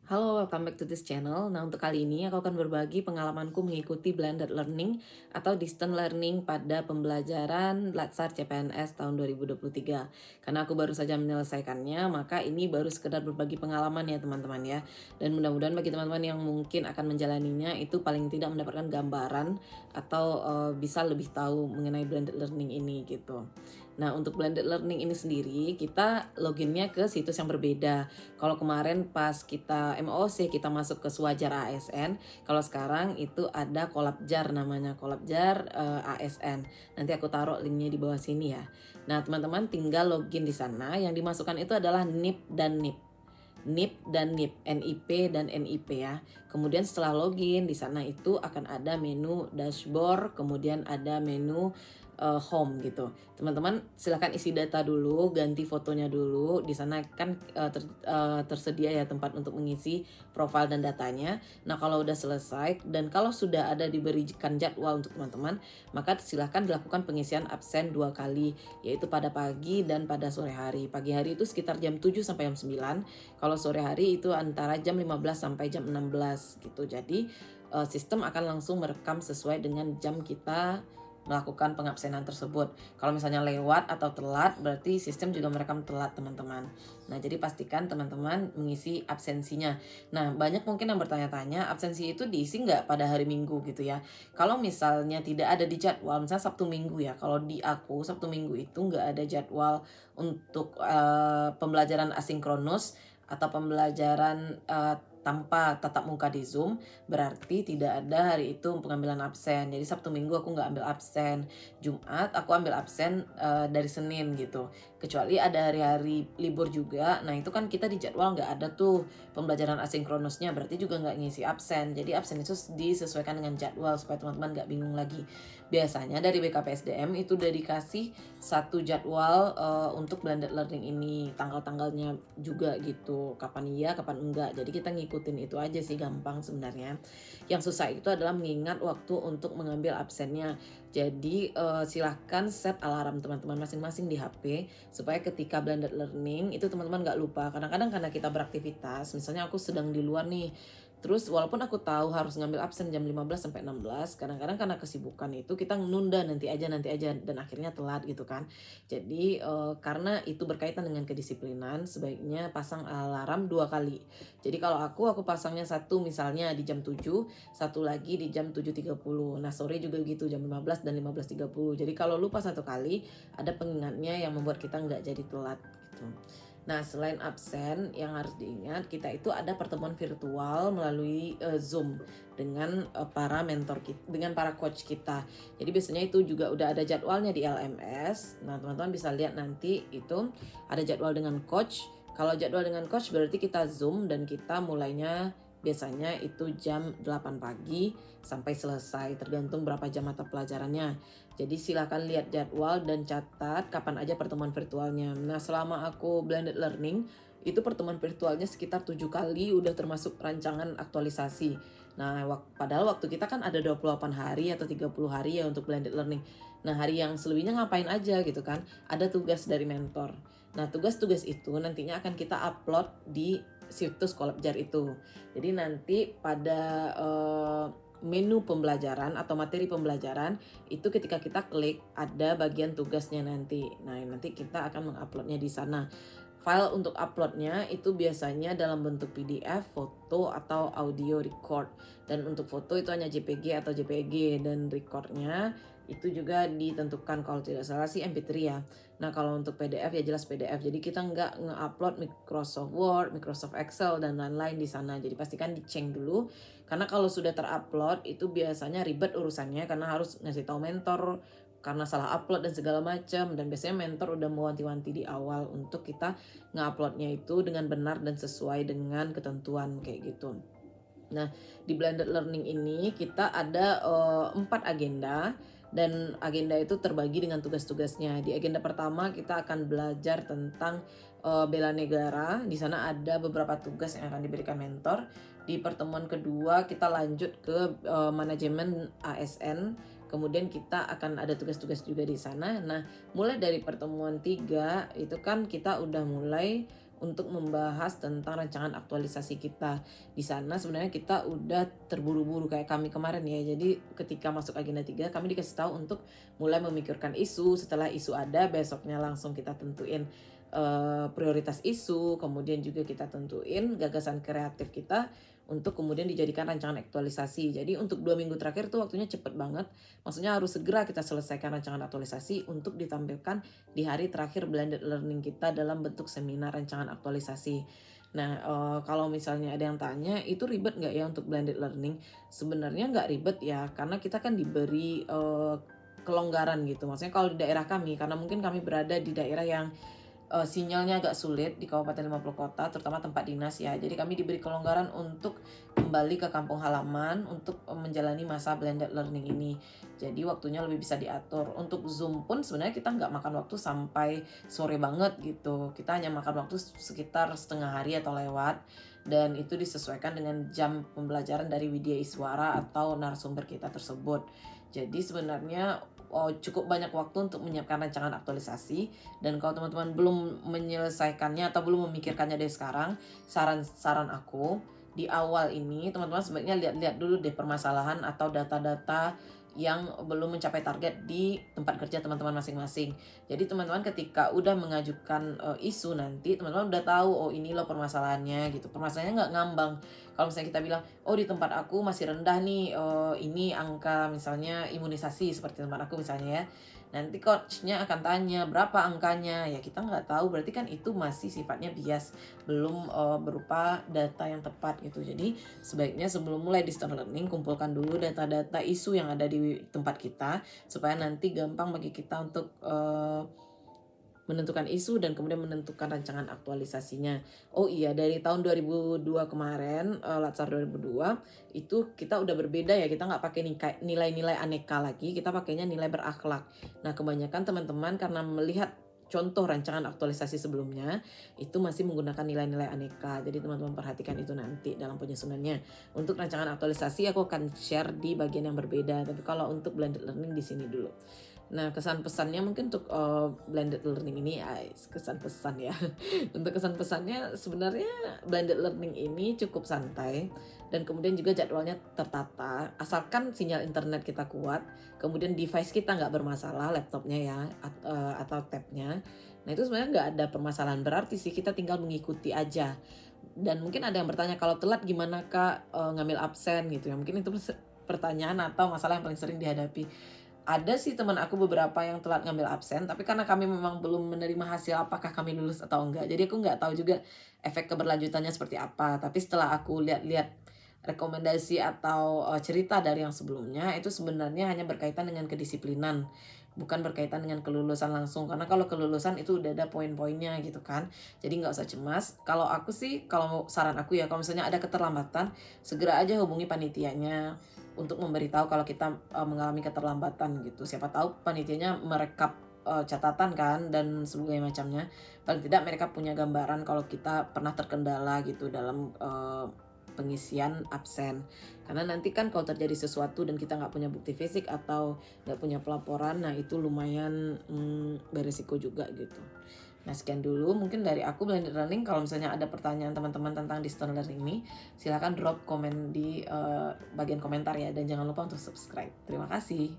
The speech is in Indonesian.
Halo, welcome back to this channel. Nah, untuk kali ini aku akan berbagi pengalamanku mengikuti blended learning atau distance learning pada pembelajaran Latsar CPNS tahun 2023. Karena aku baru saja menyelesaikannya, maka ini baru sekedar berbagi pengalaman ya teman-teman ya. Dan mudah-mudahan bagi teman-teman yang mungkin akan menjalaninya itu paling tidak mendapatkan gambaran atau bisa lebih tahu mengenai blended learning ini gitu. Nah, untuk blended learning ini sendiri, kita loginnya ke situs yang berbeda. Kalau kemarin pas kita MOC kita masuk ke Suajar ASN, kalau sekarang itu ada Kolabjar namanya, Kolabjar ASN. Nanti aku taruh linknya di bawah sini ya. Nah, teman-teman tinggal login di sana. Yang dimasukkan itu adalah NIP dan NIP. NIP dan NIP, NIP dan NIP ya. Kemudian setelah login di sana itu akan ada menu dashboard, kemudian ada menu home gitu. Teman-teman silakan isi data dulu, ganti fotonya dulu. Di sana kan tersedia ya tempat untuk mengisi profil dan datanya. Nah, kalau udah selesai dan kalau sudah ada diberikan jadwal untuk teman-teman, maka silakan dilakukan pengisian absen 2 kali, yaitu pada pagi dan pada sore hari. Pagi hari itu sekitar jam 7 sampai jam 9. Kalau sore hari itu antara jam 15 sampai jam 16 gitu. Jadi sistem akan langsung merekam sesuai dengan jam kita melakukan pengabsenan tersebut. Kalau misalnya lewat atau telat, berarti sistem juga merekam telat teman-teman. Nah, jadi pastikan teman-teman mengisi absensinya. Nah, banyak mungkin yang bertanya-tanya, absensi itu diisi nggak pada hari Minggu gitu ya. Kalau misalnya tidak ada di jadwal, misalnya Sabtu Minggu ya, kalau di aku Sabtu Minggu itu nggak ada jadwal untuk pembelajaran asinkronus atau pembelajaran tanpa tatap muka di Zoom, berarti tidak ada hari itu pengambilan absen. Jadi Sabtu Minggu aku nggak ambil absen. Jumat aku ambil absen dari Senin gitu. Kecuali ada hari-hari libur juga. Nah, itu kan kita di jadwal nggak ada tuh pembelajaran asinkronusnya, berarti juga nggak ngisi absen. Jadi absen itu disesuaikan dengan jadwal supaya teman-teman nggak bingung lagi. Biasanya dari BKPSDM itu udah dikasih satu jadwal untuk blended learning ini, tanggal-tanggalnya juga gitu, kapan iya kapan enggak. Jadi kita ngikutin itu aja sih, gampang sebenarnya. Yang susah itu adalah mengingat waktu untuk mengambil absennya. Jadi silahkan set alarm teman-teman masing-masing di HP supaya ketika blended learning itu teman-teman nggak lupa. Kadang-kadang karena kita beraktivitas, misalnya aku sedang di luar nih, terus walaupun aku tahu harus ngambil absen jam 15 sampai 16, kadang-kadang karena kesibukan itu kita nunda nanti aja dan akhirnya telat gitu kan. Jadi karena itu berkaitan dengan kedisiplinan, sebaiknya pasang alarm 2 kali. Jadi kalau aku pasangnya satu misalnya di jam 7, satu lagi di jam 7.30. Nah, sore juga gitu jam 15 dan 15.30. Jadi kalau lupa satu kali, ada pengingatnya yang membuat kita nggak jadi telat gitu. Nah, selain absen, yang harus diingat, kita itu ada pertemuan virtual melalui Zoom dengan para mentor kita, dengan para coach kita. Jadi biasanya itu juga udah ada jadwalnya di LMS. Nah, teman-teman bisa lihat nanti itu ada jadwal dengan coach. Kalau jadwal dengan coach berarti kita Zoom dan kita mulainya biasanya itu jam 8 pagi sampai selesai, tergantung berapa jam mata pelajarannya. Jadi silakan lihat jadwal dan catat kapan aja pertemuan virtualnya. Nah, selama aku blended learning, itu pertemuan virtualnya sekitar 7 kali, udah termasuk rancangan aktualisasi. Nah, padahal waktu kita kan ada 28 hari atau 30 hari ya untuk blended learning. Nah, hari yang selebihnya ngapain aja gitu kan? Ada tugas dari mentor. Nah, tugas-tugas itu nantinya akan kita upload di situs Kolabjar itu. Jadi nanti pada menu pembelajaran atau materi pembelajaran itu ketika kita klik ada bagian tugasnya nanti. Nah, nanti kita akan menguploadnya di sana. File untuk uploadnya itu biasanya dalam bentuk PDF, foto, atau audio record. Dan untuk foto itu hanya JPG atau JPG, dan recordnya itu juga ditentukan kalau tidak salah sih MP3 ya. Nah, kalau untuk PDF ya jelas PDF. Jadi kita nggak nge-upload Microsoft Word, Microsoft Excel, dan lain-lain di sana. Jadi pastikan dicek dulu. Karena kalau sudah terupload itu biasanya ribet urusannya karena harus ngasih tahu mentor karena salah upload dan segala macam, dan biasanya mentor udah mewanti-wanti di awal untuk kita nguploadnya itu dengan benar dan sesuai dengan ketentuan kayak gitu. Nah, di blended learning ini kita ada 4 agenda, dan agenda itu terbagi dengan tugas-tugasnya. Di agenda pertama kita akan belajar tentang bela negara. Di sana ada beberapa tugas yang akan diberikan mentor. Di pertemuan kedua kita lanjut ke manajemen ASN. Kemudian kita akan ada tugas-tugas juga di sana. Nah, mulai dari pertemuan 3 itu kan kita udah mulai untuk membahas tentang rancangan aktualisasi kita. Di sana sebenarnya kita udah terburu-buru kayak kami kemarin ya. Jadi ketika masuk agenda 3 kami dikasih tahu untuk mulai memikirkan isu. Setelah isu ada, besoknya langsung kita tentuin prioritas isu, kemudian juga kita tentuin gagasan kreatif kita untuk kemudian dijadikan rancangan aktualisasi. Jadi untuk 2 minggu terakhir tuh waktunya cepet banget. Maksudnya harus segera kita selesaikan rancangan aktualisasi untuk ditampilkan di hari terakhir blended learning kita dalam bentuk seminar rancangan aktualisasi. Nah, kalau misalnya ada yang tanya, itu ribet nggak ya untuk blended learning? Sebenarnya nggak ribet ya, karena kita kan diberi kelonggaran gitu. Maksudnya kalau di daerah kami, karena mungkin kami berada di daerah yang sinyalnya agak sulit di Kabupaten 50 Kota, terutama tempat dinas ya. Jadi kami diberi kelonggaran untuk kembali ke kampung halaman untuk menjalani masa blended learning ini. Jadi waktunya lebih bisa diatur. Untuk Zoom pun sebenarnya kita nggak makan waktu sampai sore banget gitu. Kita hanya makan waktu sekitar setengah hari atau lewat. Dan itu disesuaikan dengan jam pembelajaran dari Widya Iswara atau narasumber kita tersebut. Jadi sebenarnya cukup banyak waktu untuk menyiapkan rancangan aktualisasi. Dan kalau teman-teman belum menyelesaikannya atau belum memikirkannya dari sekarang, saran aku di awal ini teman-teman sebaiknya lihat-lihat dulu deh permasalahan atau data-data yang belum mencapai target di tempat kerja teman-teman masing-masing. Jadi teman-teman ketika udah mengajukan isu nanti, teman-teman udah tahu oh ini loh permasalahannya gitu. Permasalahannya nggak ngambang. Kalau misalnya kita bilang, oh di tempat aku masih rendah nih, ini angka misalnya imunisasi seperti tempat aku misalnya ya. Nanti coachnya akan tanya berapa angkanya, ya kita nggak tahu, berarti kan itu masih sifatnya bias, belum berupa data yang tepat gitu. Jadi sebaiknya sebelum mulai distance learning, kumpulkan dulu data-data isu yang ada di tempat kita, supaya nanti gampang bagi kita untuk menentukan isu dan kemudian menentukan rancangan aktualisasinya. Oh iya, dari tahun 2002 kemarin, Latsar 2002, itu kita udah berbeda ya, kita nggak pakai nilai-nilai aneka lagi, kita pakainya nilai berakhlak. Nah, kebanyakan teman-teman karena melihat contoh rancangan aktualisasi sebelumnya, itu masih menggunakan nilai-nilai aneka. Jadi teman-teman perhatikan itu nanti dalam penyusunannya. Untuk rancangan aktualisasi aku akan share di bagian yang berbeda, tapi kalau untuk blended learning di sini dulu. Nah, kesan pesannya mungkin untuk blended learning ini, kesan pesan ya. Untuk kesan pesannya sebenarnya blended learning ini cukup santai dan kemudian juga jadwalnya tertata. Asalkan sinyal internet kita kuat, kemudian device kita nggak bermasalah, laptopnya ya atau tabnya. Nah itu sebenarnya nggak ada permasalahan berarti sih, kita tinggal mengikuti aja. Dan mungkin ada yang bertanya kalau telat gimana Kak ngambil absen gitu ya. Mungkin itu pertanyaan atau masalah yang paling sering dihadapi. Ada sih teman aku beberapa yang telat ngambil absen, tapi karena kami memang belum menerima hasil apakah kami lulus atau enggak. Jadi aku nggak tahu juga efek keberlanjutannya seperti apa. Tapi setelah aku lihat-lihat rekomendasi atau cerita dari yang sebelumnya, itu sebenarnya hanya berkaitan dengan kedisiplinan, bukan berkaitan dengan kelulusan langsung. Karena kalau kelulusan itu udah ada poin-poinnya gitu kan. Jadi nggak usah cemas. Kalau aku sih, kalau saran aku ya, kalau misalnya ada keterlambatan, segera aja hubungi panitianya untuk memberitahu kalau kita mengalami keterlambatan gitu. Siapa tahu panitianya merekap catatan kan dan sebagainya macamnya. Paling tidak mereka punya gambaran kalau kita pernah terkendala gitu dalam pengisian absen. Karena nanti kan kalau terjadi sesuatu dan kita nggak punya bukti fisik atau nggak punya pelaporan, nah itu lumayan beresiko juga gitu. Nah sekian dulu mungkin dari aku blended learning. Kalau misalnya ada pertanyaan teman-teman tentang distance learning ini, silahkan drop komen di bagian komentar ya. Dan jangan lupa untuk subscribe. Terima kasih.